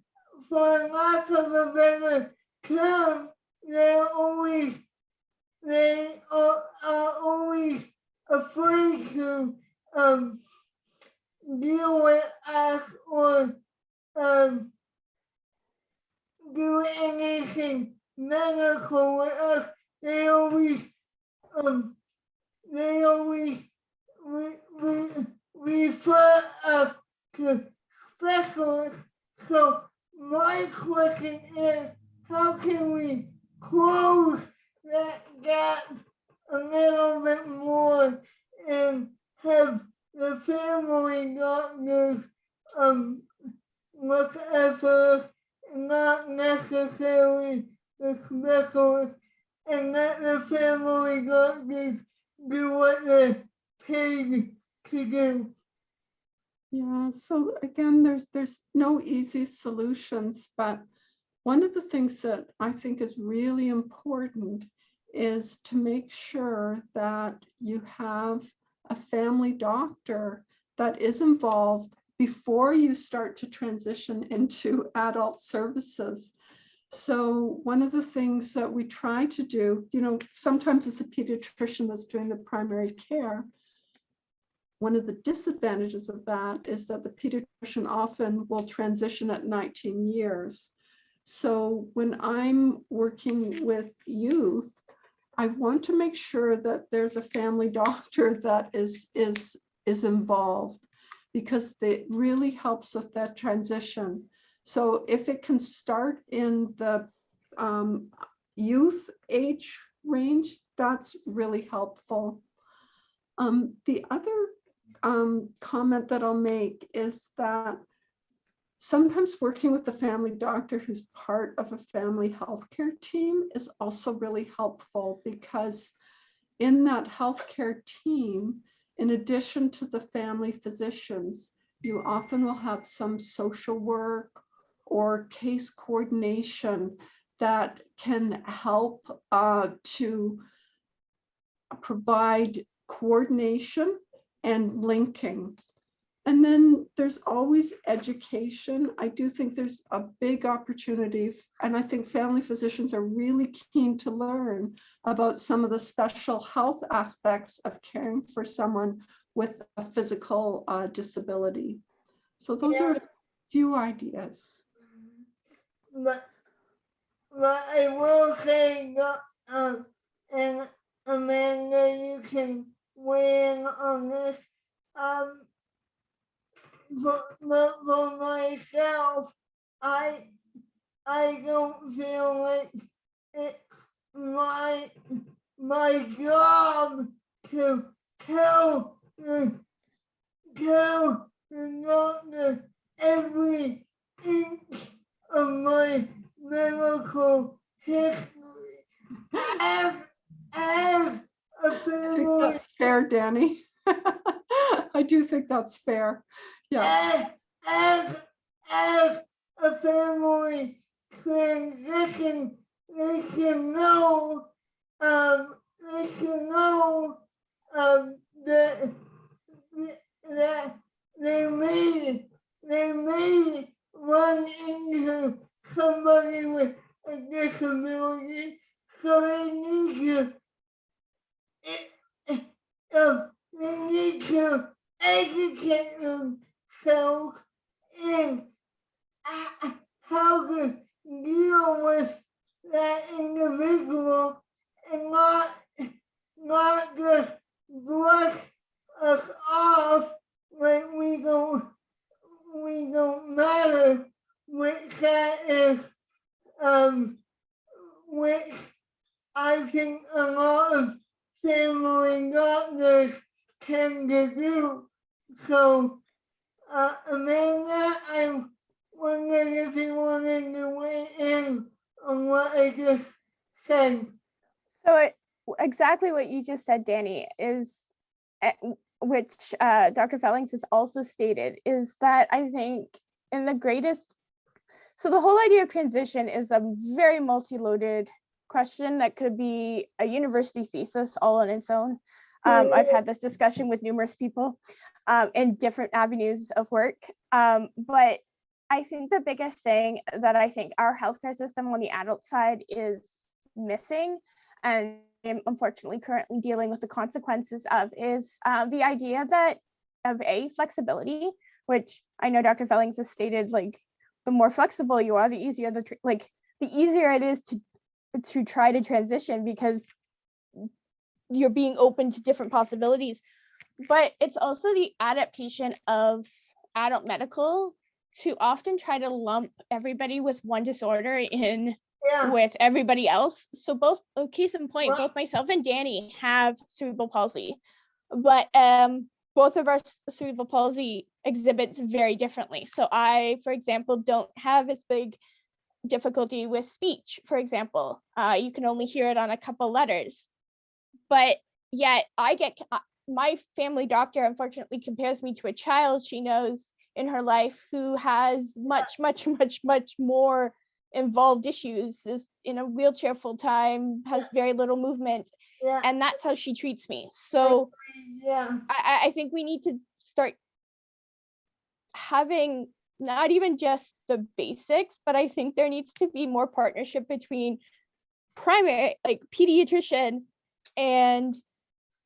For a lack of a better term, they are always afraid to deal with us or do anything medical with us. They always refer us to specialists. So my question is, how can we close that gap a little bit more and have the family doctors look at us, not necessarily the specialists, and let the family doctors do what they're paid to do? Yeah, so again, there's no easy solutions, but one of the things that I think is really important is to make sure that you have a family doctor that is involved before you start to transition into adult services. So one of the things that we try to do, sometimes it's a pediatrician that's doing the primary care. One of the disadvantages of that is that the pediatrician often will transition at 19 years. So when I'm working with youth, I want to make sure that there's a family doctor that is involved, because it really helps with that transition. So if it can start in the youth age range, that's really helpful. The other comment that I'll make is that sometimes working with the family doctor who's part of a family healthcare team is also really helpful, because in that healthcare team, in addition to the family physicians, you often will have some social work or case coordination that can help to provide coordination and linking. And then there's always education. I do think there's a big opportunity, and I think family physicians are really keen to learn about some of the special health aspects of caring for someone with a physical disability. So those are a few ideas. But I will say that, and Amanda, you can weigh in on this. For myself, I don't feel like it's my job to tell the doctor every inch of my medical history. As a I think family, that's fair, Danny. I do think that's fair. Yeah. as a family transition, they can know that they may run into somebody with a disability, so they need to educate themselves in how to deal with that individual and not just brush us off like we don't matter, which that is which I think a lot of family doctors tend to do. So Amanda, I'm wondering if you wanted to weigh in on what I just said. So exactly what you just said, Danny, is which Dr. Fellings has also stated, is that I think in the greatest, so the whole idea of transition is a very multi-loaded question that could be a university thesis all on its own. I've had this discussion with numerous people in different avenues of work, but I think the biggest thing that I think our healthcare system on the adult side is missing, and I'm unfortunately currently dealing with the consequences of, is the idea that of flexibility, which I know Dr. Fellings has stated, like the more flexible you are, the easier the easier it is to try to transition, because you're being open to different possibilities. But it's also the adaptation of adult medical to often try to lump everybody with one disorder in with everybody else. So both, case in point, both myself and Danny have cerebral palsy, but both of our cerebral palsy exhibits very differently. So I, for example, don't have as big difficulty with speech, for example. You can only hear it on a couple letters, but yet my family doctor unfortunately compares me to a child she knows in her life who has much more involved issues, is in a wheelchair full time, has very little movement, and that's how she treats me. So I think we need to start having not even just the basics, but I think there needs to be more partnership between primary, like pediatrician, and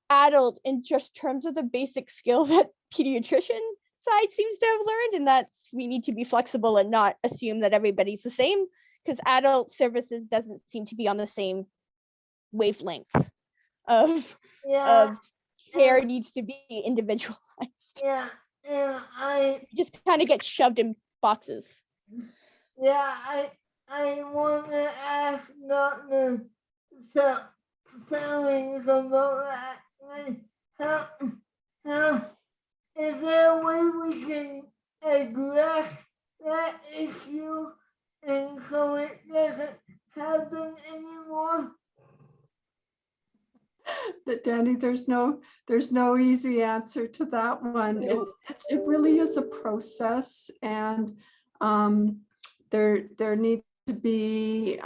adult, in just terms of the basic skills that pediatrician side seems to have learned, and that's we need to be flexible and not assume that everybody's the same, because adult services doesn't seem to be on the same wavelength of care, needs to be individualized. I You just kind of get shoved in boxes. yeah, I want to ask Dr. Fellings about that. Like, how is there a way we can address that issue and so it doesn't happen anymore? That Danny, there's no easy answer to that one. It really is a process, and there needs to be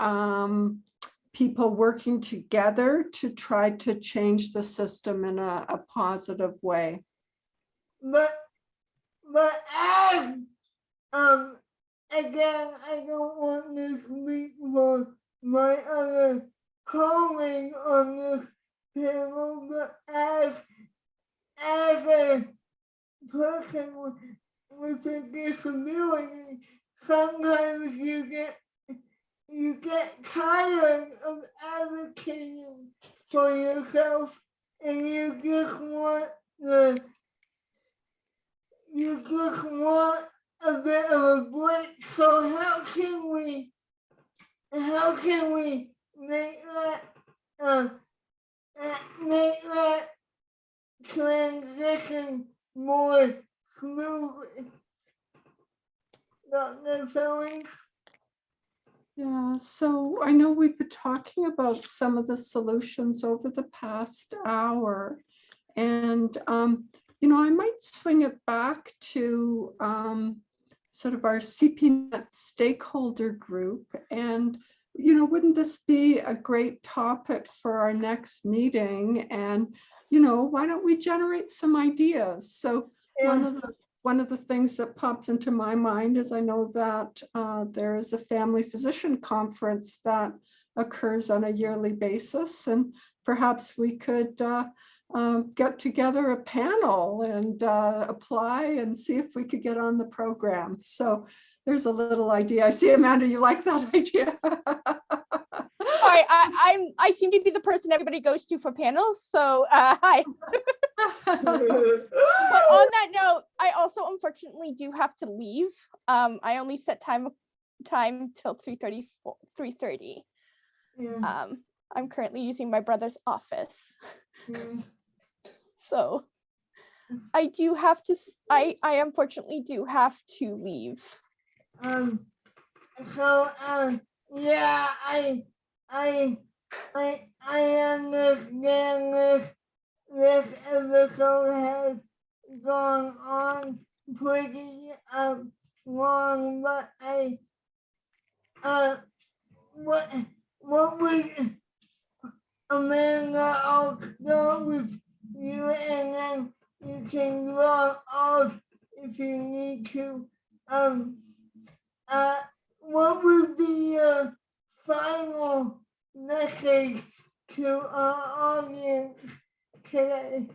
people working together to try to change the system in a positive way. But as again, I don't want to speak for my other colleague on this panel, but as a person with a disability, sometimes you get tired of advocating for yourself, and you just want a bit of a break. So how can we make that transition more smoothly? Dr. Fellings? Yeah, so I know we've been talking about some of the solutions over the past hour, and I might swing it back to sort of our CPNet stakeholder group. And, wouldn't this be a great topic for our next meeting? And, why don't we generate some ideas? So one of the things that pops into my mind is I know that there is a family physician conference that occurs on a yearly basis, and perhaps we could get together a panel and apply and see if we could get on the program. So there's a little idea. I see, Amanda, you like that idea. Sorry, I seem to be the person everybody goes to for panels. So hi. But on that note, I also unfortunately do have to leave. I only set time till 3:30. Yeah. I'm currently using my brother's office. Yeah. So I do have to, I unfortunately do have to leave. So yeah, I understand this episode has gone on pretty long, but what would Amanda, I'll start with you, and then you can draw off if you need to. What would be your final message to our audience today?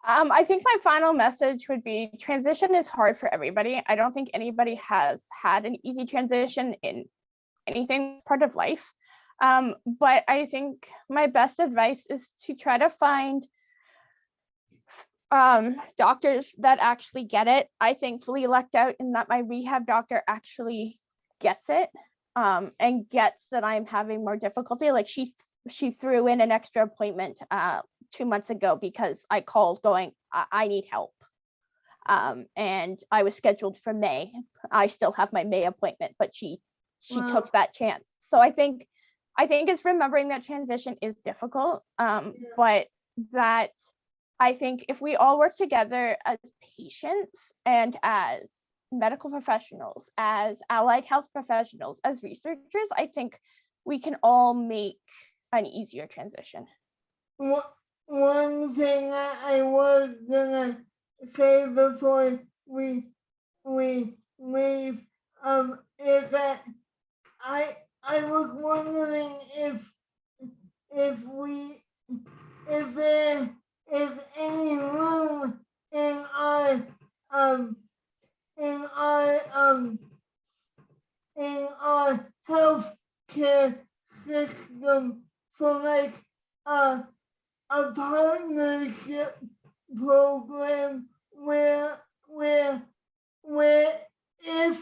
I think my final message would be transition is hard for everybody. I don't think anybody has had an easy transition in anything part of life. But I think my best advice is to try to find doctors that actually get it. I thankfully lucked out in that my rehab doctor actually gets it, and gets that I'm having more difficulty. Like she threw in an extra appointment 2 months ago because I called going, I need help. And I was scheduled for May. I still have my May appointment, but she Wow. took that chance. So I think it's remembering that transition is difficult, but that I think if we all work together as patients and as medical professionals, as allied health professionals, as researchers, I think we can all make an easier transition. One thing that I was gonna say before we leave is that I was wondering if there is any room in our healthcare system for like a partnership program where if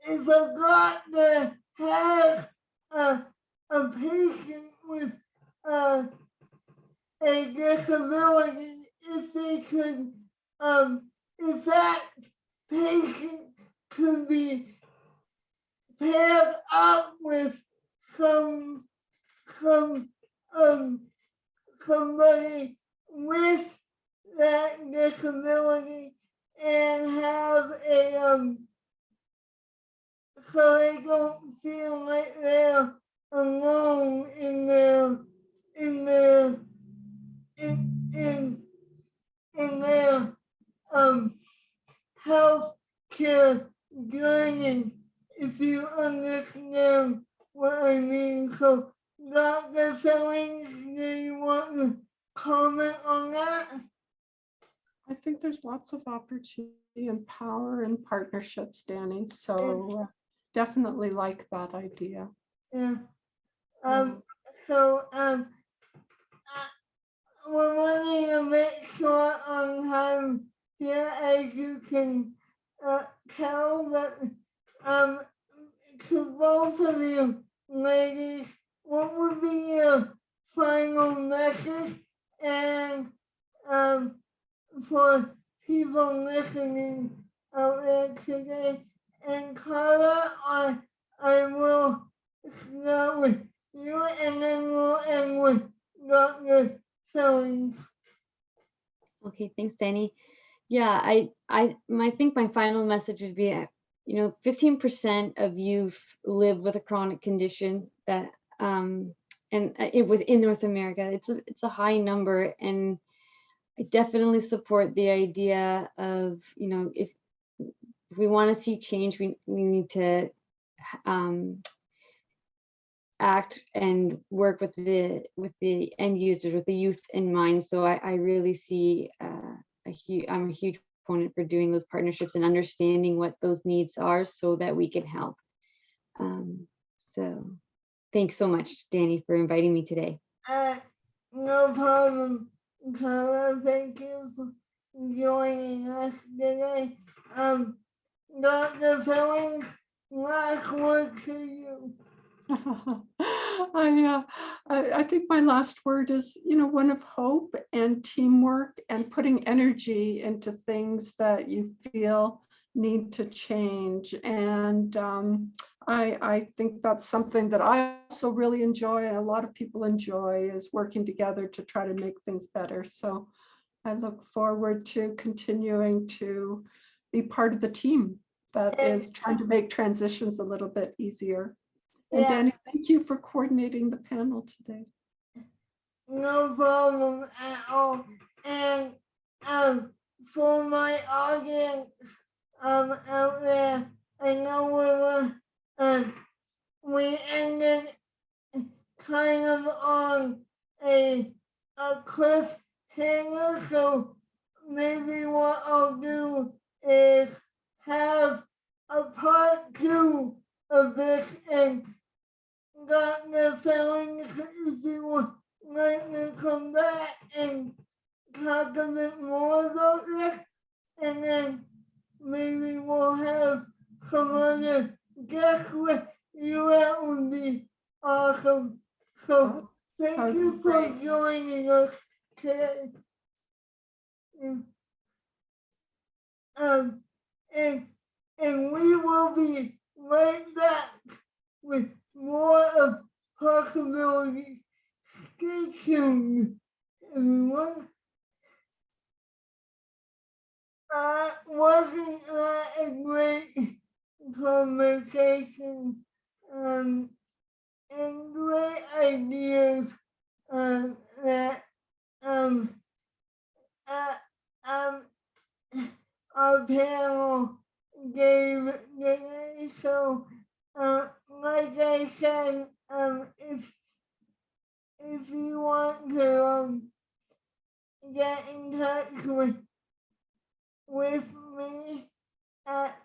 a doctor has a patient with a disability, if they could, if that patient could be paired up with some some somebody with that disability and have a so they don't feel like they're alone in their in in their health care journey, if you understand what I mean. So Dr. Sellings, do you want to comment on that? I think there's lots of opportunity and power and partnerships, Danny. So definitely like that idea. Yeah. So we're running a bit short on time here, as you can tell, but to both of you ladies, what would be your final message? And for people listening out there today, and Carla, I will start with you, and then we'll end with Dr. Sellings. Okay, thanks, Danny. Yeah, I think my final message would be, 15% of youth live with a chronic condition that, and it within North America, it's a high number, and I definitely support the idea of, if we want to see change, we need to act and work with the end users, with the youth in mind. So I really see I'm a huge proponent for doing those partnerships and understanding what those needs are so that we can help. So thanks so much, Danny, for inviting me today. No problem, Carla. Thank you for joining us today. Dr. Sellings, last word to you. I think my last word is, one of hope and teamwork and putting energy into things that you feel need to change. And I think that's something that I also really enjoy, and a lot of people enjoy, is working together to try to make things better. So I look forward to continuing to be part of the team that is trying to make transitions a little bit easier. And Yeah. Danny, thank you for coordinating the panel today. No problem at all. And for my audience out there, I know we ended kind of on a cliffhanger, so maybe what I'll do is have a part 2 of this, and Dr. Sellings, if you would like to come back and talk a bit more about this, and then maybe we'll have some other guests with you. That would be awesome. So thank you for joining us today. And we will be right back with more of possibilities. Stay tuned, everyone. Wasn't that a great conversation? And great ideas that our panel gave today. So, like I said, if you want to get in touch with me at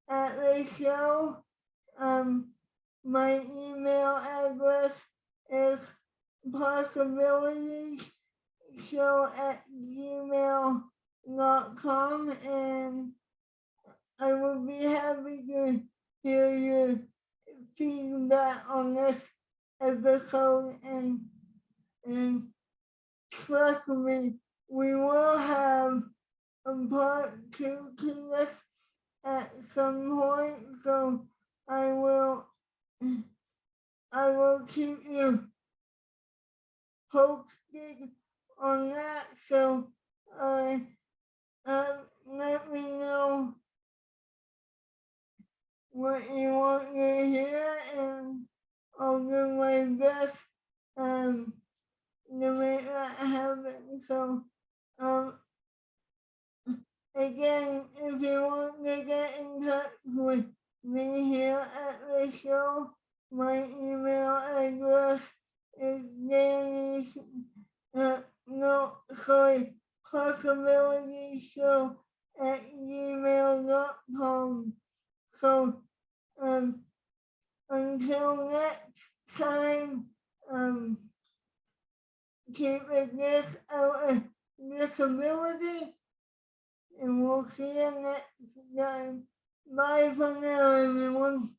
the show, my email address is possibilitiesshow@gmail.com. and I will be happy to hear your feedback on this episode, and trust me, we will have a part two to this at some point, so I will keep you posted on that. So let me know what you want to hear, and I'll do my best to make that happen. So again, if you want to get in touch with me here at the show, my email address is possibilityshow@gmail.com. So until next time, keep a gift out of disability, and we'll see you next time. Bye for now, everyone.